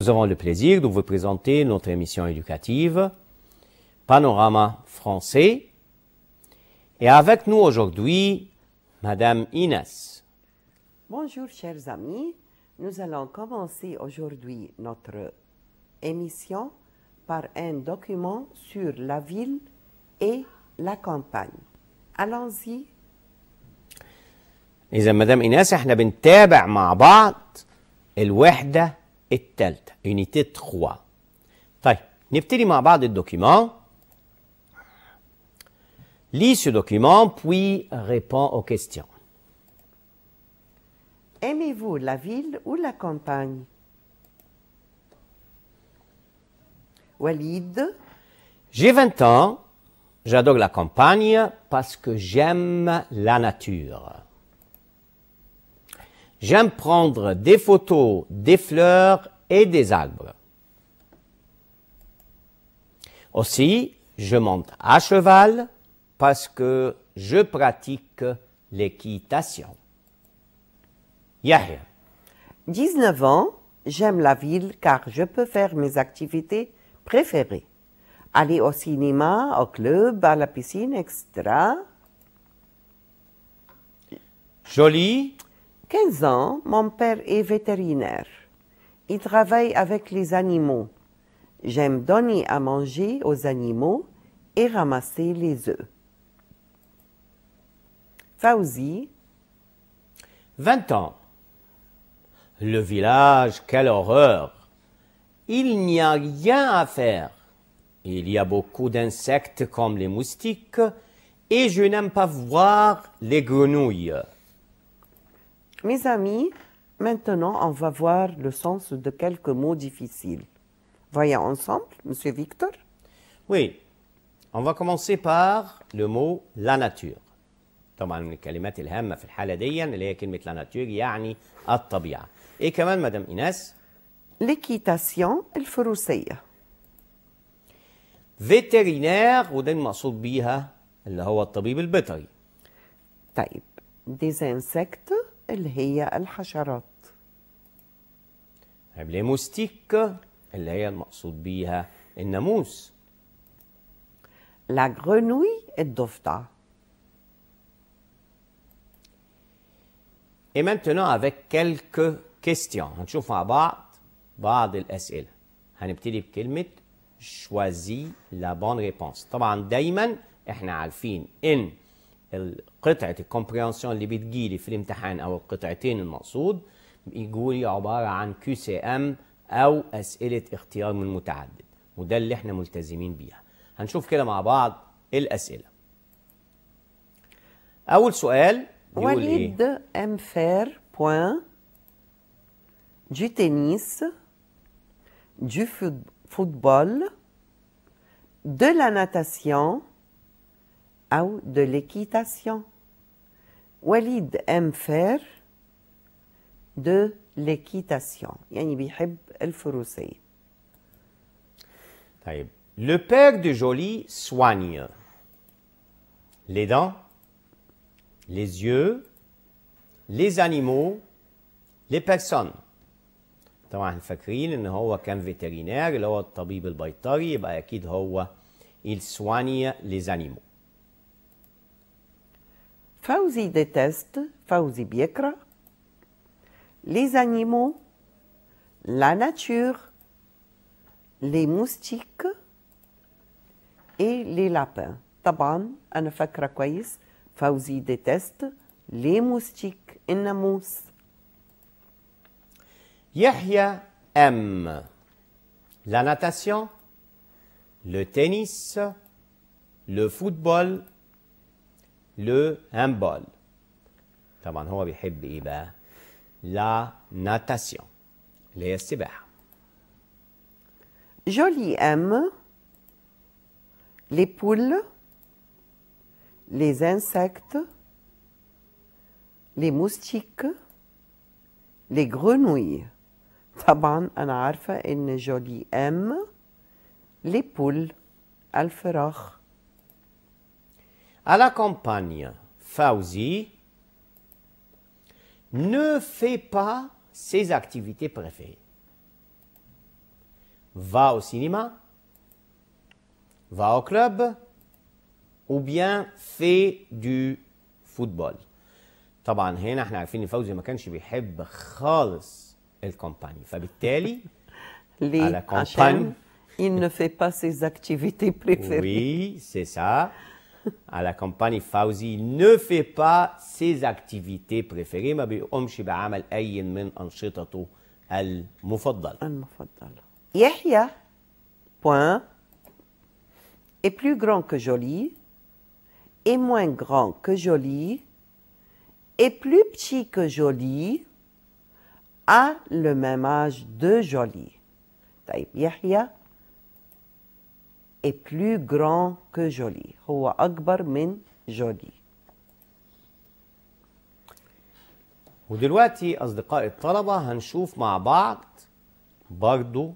Nous avons le plaisir de vous présenter notre émission éducative Panorama français. Et avec nous aujourd'hui, Madame Inès. Bonjour chers amis, nous allons commencer aujourd'hui notre émission par un document sur la ville et la campagne. Allons-y. إذا مدام إيناس احنا بنتابع مع بعض الوحدة الثالثة Unité 3. طيب نبتدي مع بعض الدوكيمان. Lis ce document puis réponds aux questions. Aimez-vous la ville ou la campagne? Walid. J'ai 20 ans, j'adore la campagne parce que j'aime la nature. J'aime prendre des photos des fleurs et des arbres. Aussi, je monte à cheval parce que je pratique l'équitation. Yahya. 19 ans, j'aime la ville car je peux faire mes activités préférées. Aller au cinéma, au club, à la piscine, etc. Jolie. 15 ans, mon père est vétérinaire. Il travaille avec les animaux. J'aime donner à manger aux animaux et ramasser les œufs. Fauzi. 20 ans. Le village, quelle horreur! Il n'y a rien à faire. Il y a beaucoup d'insectes comme les moustiques et je n'aime pas voir les grenouilles. Mes amis, maintenant on va voir le sens de quelques mots difficiles. Voyons ensemble, Monsieur Victor. Oui, on va commencer par le mot la nature. طبعا من الكلمات الهامة في الحالة دي اللي هي كلمة لا ناتور يعني الطبيعة. إيه كمان مدام إيناس؟ L'équitation الفروسية. فيترينير وده المقصود بيها اللي هو الطبيب البيطري. طيب des insectes اللي هي الحشرات. طيب لي موستيك اللي هي المقصود بيها الناموس. La grenouille الضفدع. Et maintenant avec quelques questions. هنشوف مع بعض الأسئلة. هنبتدي بكلمة choisis la bonne réponse. طبعا دايما احنا عارفين ان قطعة الكومبريهنسيون اللي بتجيلي في الامتحان او القطعتين المقصود بيجولي عبارة عن QCM او أسئلة اختيار من متعدد. وده اللي احنا ملتزمين بيها. هنشوف كده مع بعض الأسئلة. أول سؤال بيقول ايه؟ Walid aime faire point du tennis, du football, de la natation ou de l'équitation. Walid aime faire de l'équitation. يعني بيحب الفروسية. طيب. Le père de Jolie soigne les dents, les yeux, les animaux, les personnes. طبعا فاكرين ان هو كان فيترينير اللي هو الطبيب البيطري يبقى اكيد هو il soigne les animaux. فوزي déteste, فوزي بيكره les animaux, la nature, les moustiques et les lapins. طبعا أنا فاكرة كويس فوزي déteste les moustiques الناموس. Yahya aime la natation, le tennis, le football, le handball. طبعا هو بيحب ايه بقى؟ la natation اللي هي السباحة. Jolie aime les poules, les insectes, les moustiques, les grenouilles. طبعا أنا عارفة إن جولي aime les poules الفراخ. À la campagne, Fauzi ne fait pas ses activités préférées. va au cinéma, va au club, ou bien fait du football. طبعا هنا احنا عارفين ان فوزي ما كانش بيحب خالص الكومباني، فبالتالي à la campagne. Il ne fait pas ses activités préférées. Oui, c'est ça. À la campagne, Fawzi ne fait pas ses activités préférées، ما بيقومش بعمل أي من أنشطته المفضلة. المفضلة. Yahya, point, est plus grand que Joly, est moins grand que Joly, est plus petit que Joly, a le même âge de Joly. طيب يحيى est plus grand que Joly. هو أكبر من جولي. ودلوقتي أصدقائي الطلبة هنشوف مع بعض برضو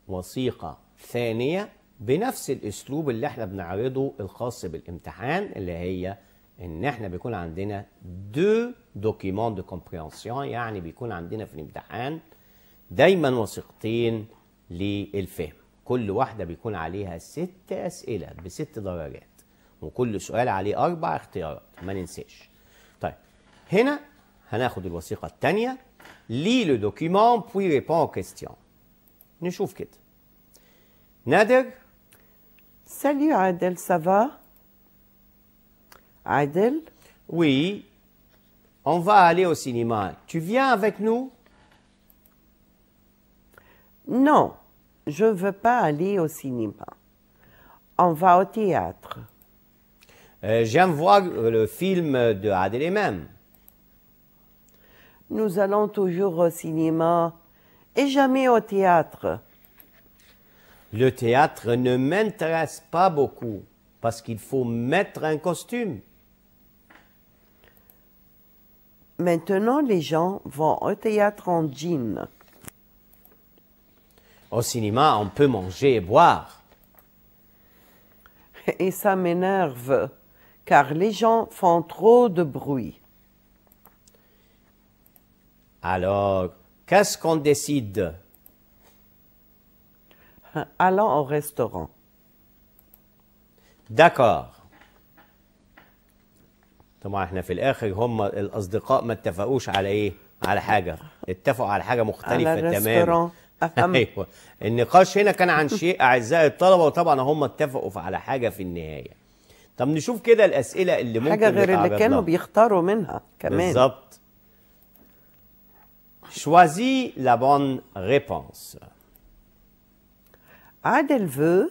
وثيقة ثانية بنفس الأسلوب اللي احنا بنعرضه الخاص بالامتحان، اللي هي إن احنا بيكون عندنا دو دوكيمون دو كومبريهنسيون، يعني بيكون عندنا في الامتحان دايما وثيقتين للفهم. كل واحدة بيكون عليها 6 أسئلة ب6 درجات، وكل سؤال عليه 4 اختيارات، ما ننساش. طيب هنا هناخد الوثيقة الثانية، لي لو دوكيمون بوي ريبون aux questions. نشوف كده. نادر. Salut Adel, ça va? Adel? Oui, on va aller au cinéma. Tu viens avec nous? Non, je ne veux pas aller au cinéma. On va au théâtre. J'aime voir le film de Adel Imam. Nous allons toujours au cinéma et jamais au théâtre. Le théâtre ne m'intéresse pas beaucoup parce qu'il faut mettre un costume. Maintenant, les gens vont au théâtre en jean. Au cinéma, on peut manger et boire. Et ça m'énerve, car les gens font trop de bruit. Alors, qu'est-ce qu'on décide? Allons au restaurant. D'accord. طبعا احنا في الاخر هم الاصدقاء ما اتفقوش على ايه؟ على حاجه، اتفقوا على حاجه مختلفه على تماما. ايوه، النقاش هنا كان عن شيء اعزائي الطلبه، وطبعا هم اتفقوا على حاجه في النهايه. طب نشوف كده الاسئله اللي ممكن حاجه غير اللي كانوا لها. بيختاروا منها كمان. بالظبط. Choisis la bonne réponse. Adel veut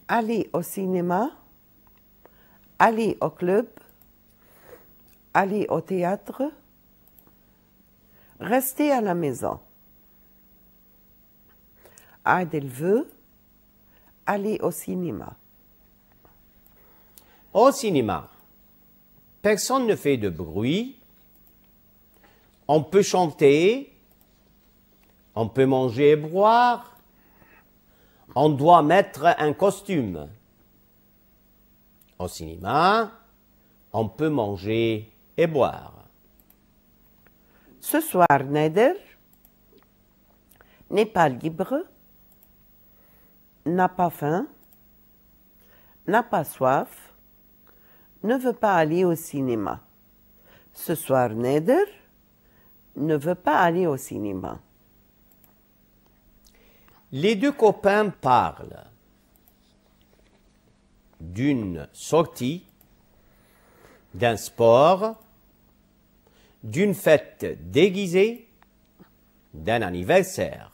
aller au cinéma, aller au club, aller au théâtre, rester à la maison. Adel veut aller au cinéma. Au cinéma, personne ne fait de bruit. On peut chanter, on peut manger et boire, on doit mettre un costume. Au cinéma, on peut manger et boire. Ce soir, Nader n'est pas libre, n'a pas faim, n'a pas soif, ne veut pas aller au cinéma. Ce soir, Nader ne veut pas aller au cinéma. Les deux copains parlent d'une sortie, d'un sport, d'une fête déguisée, d'un anniversaire.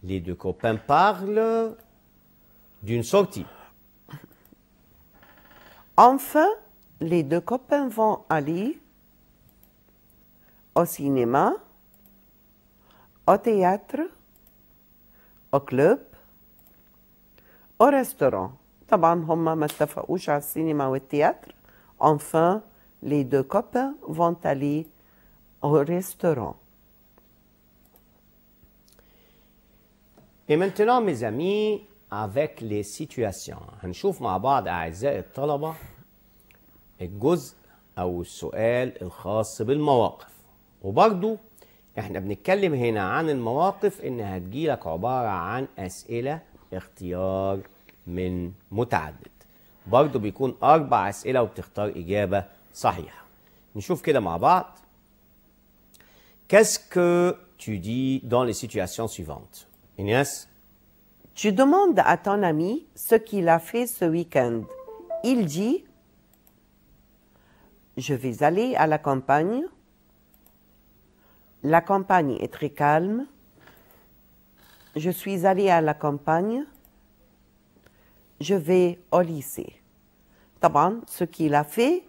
Les deux copains parlent d'une sortie. Enfin, les deux copains vont aller au cinéma, au théâtre, au club, au restaurant. طبعا هم ما اتفقوش على السينما والتياتر. Enfin, les deux copains vont aller au restaurant. Et maintenant, mes amis, avec les situations. هنشوف مع بعض أعزائي الطلبة الجزء أو السؤال الخاص بالمواقف. وبرضو احنا بنتكلم هنا عن المواقف انها تجيلك عبارة عن اسئلة اختيار من متعدد. برضو بيكون 4 اسئلة وبتختار اجابة صحيحة. نشوف كده مع بعض. Qu'est-ce que tu dis dans les situations suivantes? Inès? Tu demandes à ton ami ce qu'il a fait ce week-end. Il dit, je vais aller à la campagne. La campagne est très calme. Je suis allé à la campagne. Je vais au lycée. طبعا ce qu'il a fait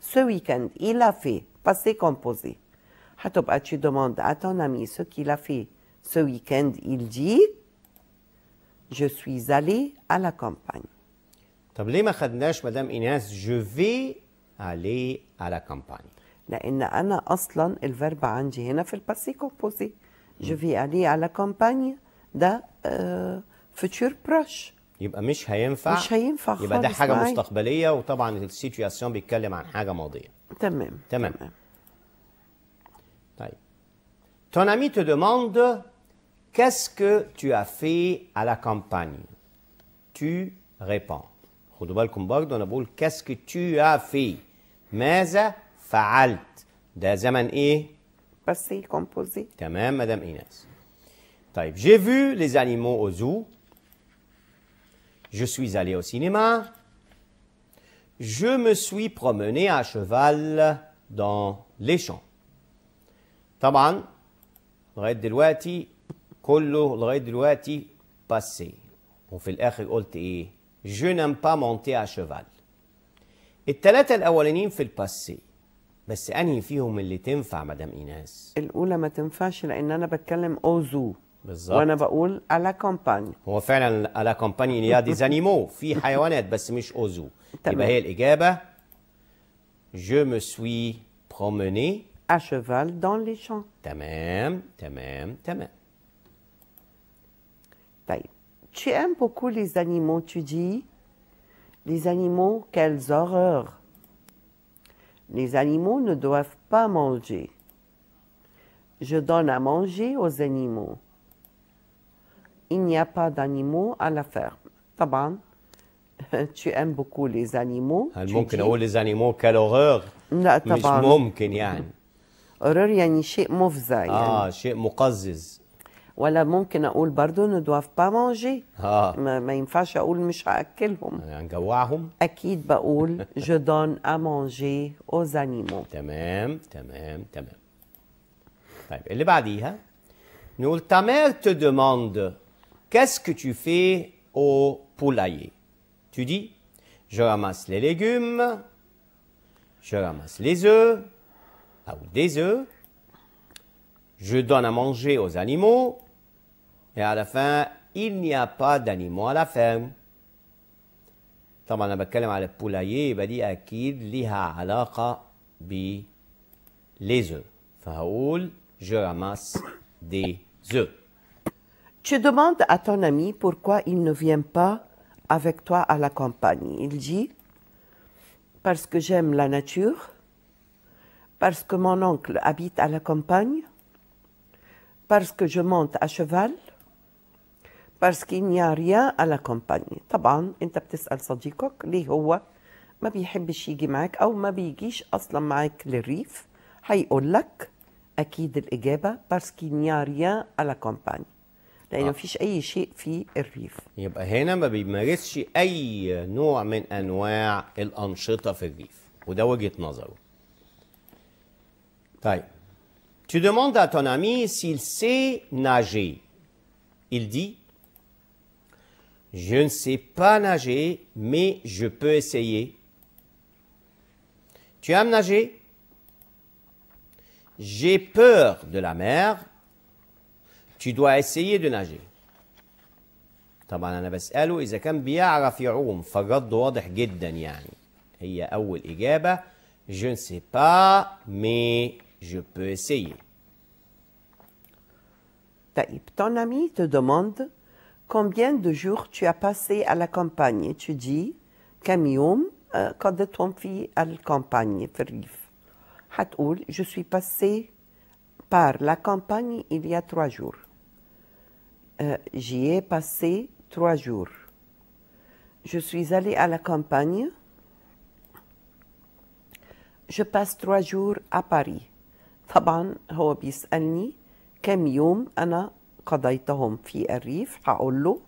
ce week-end. Il a fait, passé composé. هتبقى tu demandes à ton ami ce qu'il a fait ce week-end. Il dit, je suis allé à la campagne. طب ليه ما خدناش مدام إيناس je vais aller à la campagne؟ لأن أنا أصلا الفيرب عندي هنا في الباسي كومبوزي. je vais aller à la campagne ده futur proche. يبقى مش هينفع. مش هينفع خالص. يبقى ده حاجة معي. مستقبلية، وطبعا السيتوياسيون بيتكلم عن حاجة ماضية. تمام. تمام. طيب. Ton ami te demande qu'est-ce que tu as fait à la campagne. Tu réponds. خدوا بالكم برضه أنا بقول qu'est-ce que tu as fait. ماذا فعلت؟ ده زمن إيه؟ passé composé. تمام مدام إيناس. طيب j'ai vu les animaux au zoo. Je suis allé au cinéma. Je me suis promené à cheval dans les champs. طبعا لغاية دلوقتي كله لغاية دلوقتي passé. وفي الآخر قلت إيه؟ Je n'aime pas monter à cheval. التلاتة الأولانيين في الباسي. بس أنهي فيهم اللي تنفع مدام إيناس؟ الأولى ما تنفعش لأن أنا بتكلم أوزو. بالظبط. وأنا بقول على كامباني. هو فعلا على كامباني يا دي زانيمو في حيوانات بس مش أوزو. يبقى هي الإجابة Je me suis promené à cheval dans les champs. تمام تمام تمام. طيب. Tu aimes beaucoup les animaux, tu dis. Les animaux, quelles horreurs. Les animaux ne doivent pas manger. Je donne à manger aux animaux. Il n'y a pas d'animaux à la ferme. طبعا tu aimes beaucoup les animaux. هل ممكن أقول les animaux quelle horreur؟ لا طبعا. مش ممكن يعني. horreur يعني شيء مفزع يعني. شيء مقزز. ولا ممكن أقول برضو ne doivent pas manger. ما ينفعش أقول مش هأكلهم. هنجوعهم. أكيد بقول je donne à manger aux animaux. تمام تمام تمام. طيب اللي بعديها نقول ta mère te demande qu'est-ce que tu fais au poulailler. Tu dis je ramasse les légumes, je ramasse les œufs ou des œufs, je donne à manger aux animaux et à la fin il n'y a pas d'animaux à la ferme. طبعا انا بتكلم على البولاييه يبقى دي اكيد ليها علاقه ب les œufs. فهقول je ramasse des œufs. Tu demandes à ton ami pourquoi il ne vient pas avec toi à la campagne. Il dit parce que j'aime la nature, parce que mon oncle habite à la campagne, parce que je monte à cheval, parce qu'il n'y a rien à la campagne. طبعا انت بتسأل صديقك ليه هو ما بيحبش يجي معك او ما بيجيش اصلا معك للريف. هيقول لك اكيد الاجابه parce qu'il n'y a rien à la campagne. لأنه مفيش أي شيء في الريف. يبقى هنا ما بيمارسش أي نوع من أنواع الأنشطة في الريف، وده وجهة نظره. طيب. Tu demandes à ton ami s'il sait nager. Il dit je ne sais pas nager, mais je peux essayer. Tu aimes nager? J'ai peur de la mer. Tu dois essayer de nager. طبعا أنا بسأله إذا كان بيعرف يعوم، فالرد واضح جدا يعني. هي أول إجابة je ne sais pas mais je peux essayer. طيب ton ami te demande combien de jours tu as passé à la campagne. Tu dis كم يوم قضيتهم في الكامباني في الريف. هتقول je suis passé par la campagne il y a 3 jours. J'y ai passé 3 jours. Je suis allé à la campagne. Je passe 3 jours à Paris. طبعا هو بيسألني كم يوم أنا قضيتهم في الريف. هقول له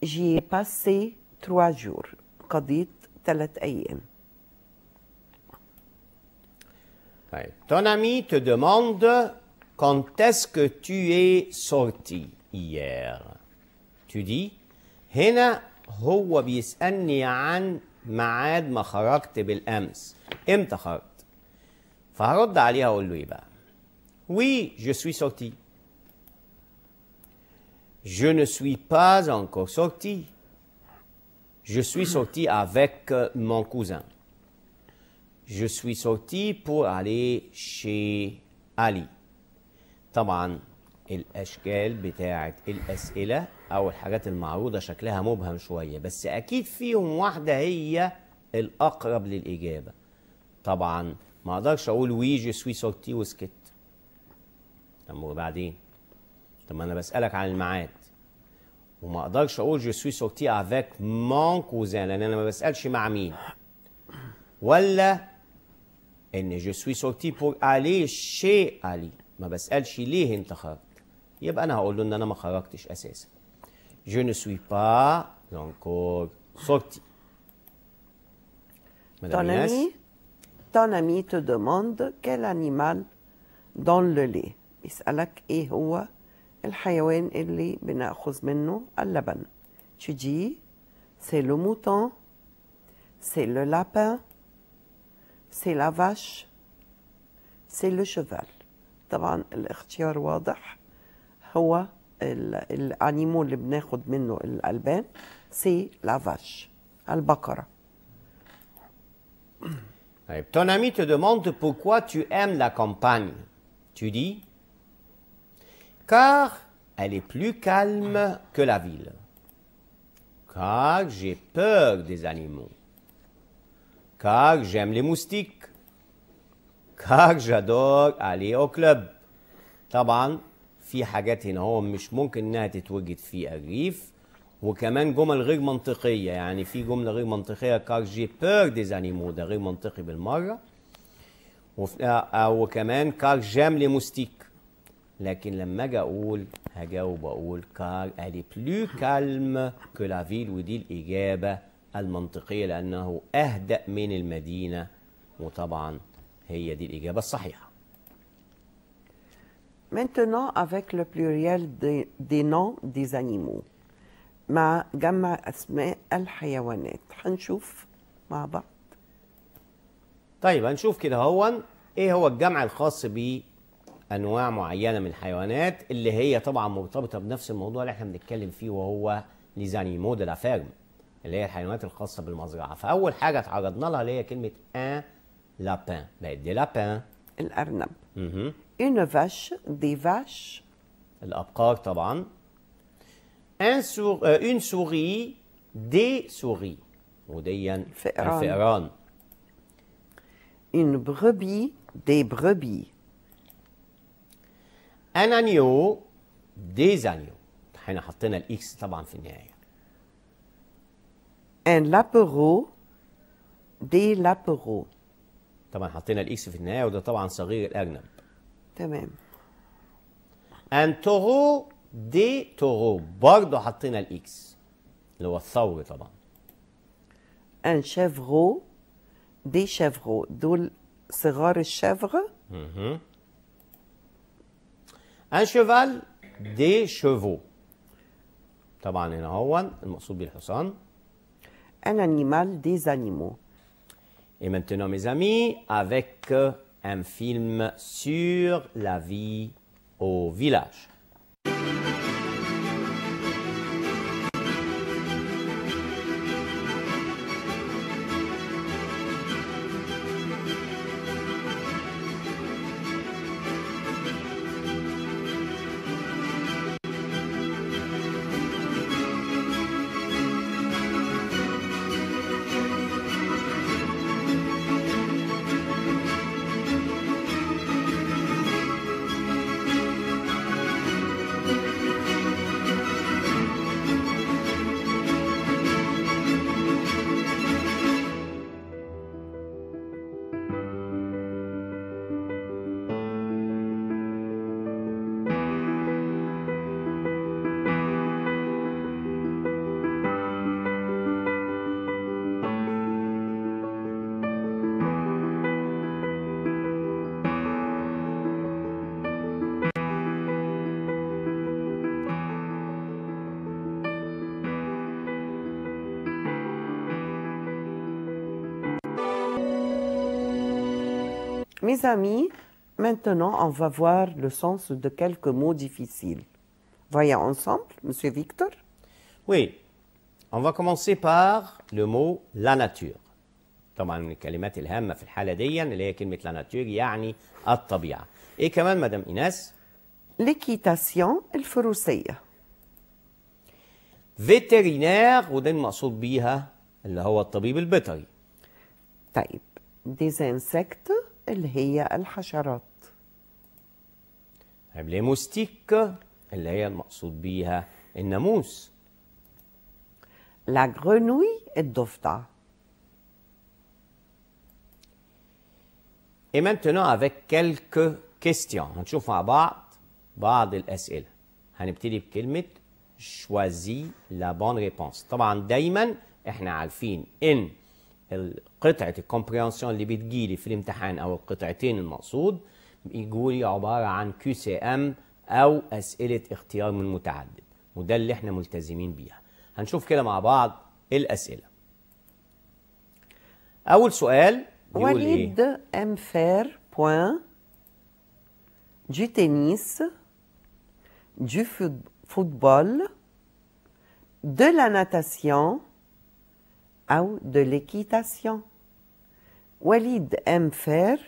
j'y ai passé 3 jours. قضيت 3 أيام. طيب. Ton ami te demande quand est-ce que tu es sorti hier. Tu dis هنا هو بيسألني عن ميعاد ما خرجت بالأمس. امتى خرجت؟ فهرد عليها اقول له ايه بقى؟ Oui, je suis sorti. Je ne suis pas encore sorti. Je suis sorti avec mon cousin. Je suis sorti pour aller chez Ali. طبعا الاشكال بتاعه الاسئله او الحاجات المعروضه شكلها مبهم شويه، بس اكيد فيهم واحده هي الاقرب للاجابه. طبعا ما اقدرش اقول وي جو سوي سورتي وسكت. طب وبعدين؟ طب ما انا بسالك عن الميعاد وما اقدرش اقول جو سوي سورتي افيك مون كوزان لان انا ما بسالش مع مين. ولا ان جو سوي سورتي بور الي شي الي، ما بسالش ليه انت خرجت. يبقى انا هقول له ان انا ما خرجتش اساسا. جو ne suis pas encore sorti. Ton ami te demande quel animal donne le lait. بيسألك ايه هو الحيوان اللي بناخذ منه اللبن. Tu dis c'est le mouton, c'est le lapin, c'est la vache, c'est le cheval. طبعا الاختيار واضح، هو الانيمو اللي بناخد منه الألبان سي لا vache، البقرة. Ton ami te demande pourquoi tu aimes la campagne. Tu dis car elle est plus calme que la ville. Car j'ai peur des animaux. Car j'aime les moustiques. Car j'adore aller au club. طبعا في حاجات هنا هو مش ممكن انها تتوجد في الريف، وكمان جمل غير منطقيه. يعني في جمله غير منطقيه كار جي بور ديز انيمو، ده غير منطقي بالمره. وكمان كار جام لي موستيك. لكن لما اجي اقول هجاوب اقول كار الي بلو كالم كو لا فيل، ودي الاجابه المنطقيه لانه اهدأ من المدينه، وطبعا هي دي الاجابه الصحيحه. Maintenant, avec le pluriel des noms des animaux. مع جمع أسماء الحيوانات. هنشوف مع بعض. طيب هنشوف كده هون ايه هو الجمع الخاص بأنواع معينة من الحيوانات اللي هي طبعا مرتبطة بنفس الموضوع اللي احنا بنتكلم فيه، وهو les animaux de la ferme، اللي هي الحيوانات الخاصة بالمزرعة. فأول حاجة اتعرضنا لها اللي هي كلمة un lapin، بقت دي lapin الأرنب. Une vache, des vaches. الأبقار طبعا. Une souris, des souris، وديا الفئران. Une brebis, des brebis. Un agneau, des agneaux. احنا حطينا الاكس طبعا في النهاية. Un lapereau, des lapereaux. طبعا حطينا الاكس في النهاية، وده طبعا صغير الأرنب. تمام. Un taureau, des taureaux، برضه حطينا الاكس اللي هو الثور طبعا. Un chevreau, des chevreaux. دول صغار الشفغ. Un cheval, des chevaux. طبعا هنا هو المقصود بالحصان. Un animal, des animaux. Et maintenant mes amis, avec un film sur la vie au village. Mes amis, maintenant on va voir le sens de quelques mots difficiles. Voyons ensemble, Monsieur Victor. Oui, on va commencer par le mot la nature. طبعا من الكلمات الهامة في الحالة دي اللي هي كلمة لا ناتور يعني الطبيعة. ايه كمان مدام ايناس؟ L'équitation الفروسية. فيترينير وده المقصود بيها اللي هو الطبيب البيطري. طيب des insectes اللي هي الحشرات. طيب لي موستيك اللي هي المقصود بيها الناموس. La grenouille الضفدع. Et maintenant avec quelques questions هنشوف مع بعض الأسئلة. هنبتدي بكلمة choisis la bonne réponse. طبعا دايما احنا عارفين ان قطعة الكومبريهنسيون اللي بتجيلي في الامتحان او القطعتين المقصود بيجولي عبارة عن QCM او أسئلة اختيار من متعدد، وده اللي احنا ملتزمين بيها. هنشوف كده مع بعض الأسئلة. أول سؤال بيقول وليد ايه؟ aime faire point du tennis, du football, de la natation أو de l'équitation. وليد aime faire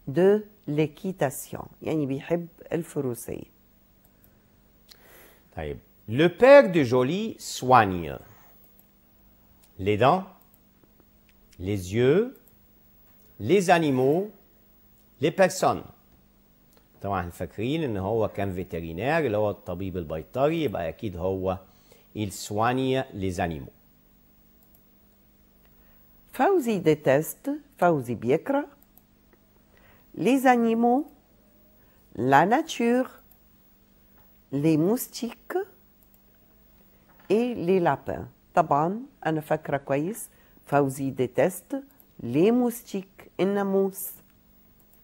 de l'équitation يعني بيحب الفروسية. طيب le père de Jolie soigne les dents, les yeux, les animaux, les personnes. طبعا فاكرين ان هو كان فيترينير اللي هو الطبيب البيطري، يبقى اكيد هو il soigne les animaux. فوزي déteste فوزي بيكره les animaux, la nature, les moustiques et les lapins. طبعا أنا فاكرة كويس فوزي déteste les moustiques الناموس.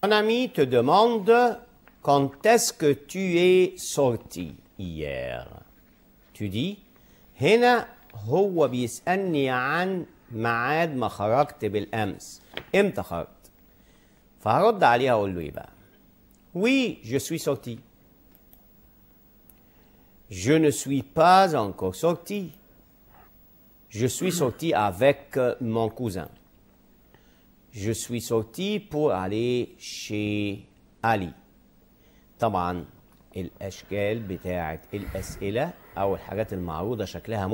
Ton ami te demande quand est-ce que tu es sorti hier. Tu dis هنا هو بيسألني عن ميعاد ما خرجت بالأمس، امتى خرجت؟ فهرد عليها اقول له ايه بقى؟ Oui, je suis sorti. Je ne suis pas encore sorti. Je suis sorti avec mon cousin. Je suis sorti pour aller chez Ali. طبعا الأشكال بتاعت الأسئلة أو الحاجات المعروضة شكلها